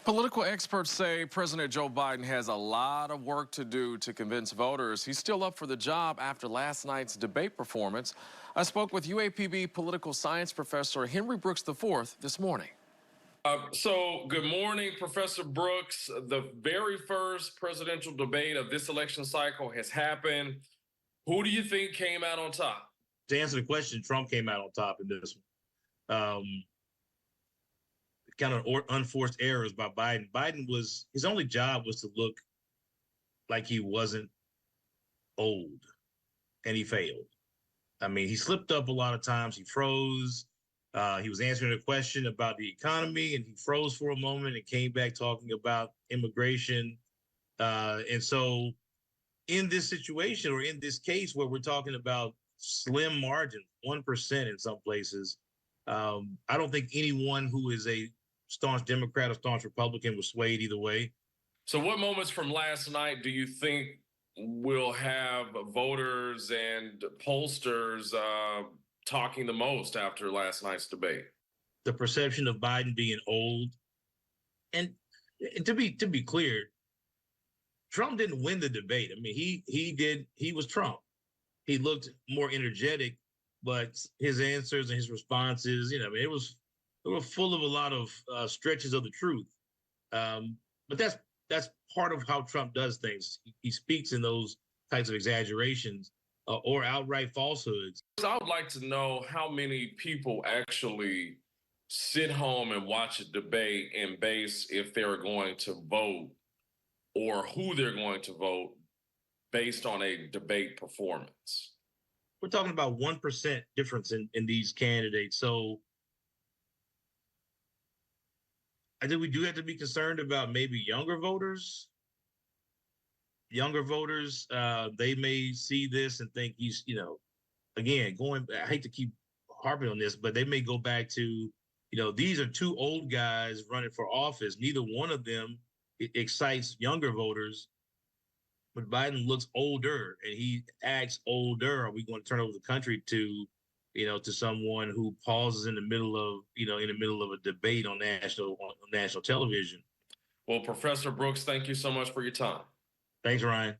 Political experts say President Joe Biden has a lot of work to do to convince voters he's still up for the job after last night's debate performance. I spoke with UAPB political science professor Henry Brooks IV this morning. Good morning, Professor Brooks. The very first presidential debate of this election cycle has happened. Who do you think came out on top? To answer the question, Trump came out on top in this one. Kind of unforced errors by Biden. His only job was to look like he wasn't old, and he failed. I mean, he slipped up a lot of times. He froze. He was answering a question about the economy, and he froze for a moment and came back talking about immigration. And so in this situation, or in this case where we're talking about slim margins, 1% in some places, I don't think anyone who is a staunch Democrat or staunch Republican was swayed either way. So what moments from last night do you think will have voters and pollsters talking the most after last night's debate? The perception of Biden being old. And to be clear, Trump didn't win the debate. I mean, he was Trump. He looked more energetic, but his answers and his responses, I mean, they were full of a lot of stretches of the truth. But that's part of how Trump does things. He speaks in those types of exaggerations or outright falsehoods. I would like to know how many people actually sit home and watch a debate and base if they're going to vote or who they're going to vote based on a debate performance. We're talking about 1% difference in these candidates. So I think we do have to be concerned about maybe younger voters. Younger voters, they may see this and think he's, again, I hate to keep harping on this, but they may go back to, these are two old guys running for office. Neither one of them excites younger voters, but Biden looks older and he acts older. Are we going to turn over the country to someone who pauses in the middle of a debate on national television? Well, Professor Brooks, thank you so much for your time. Thanks, Ryan.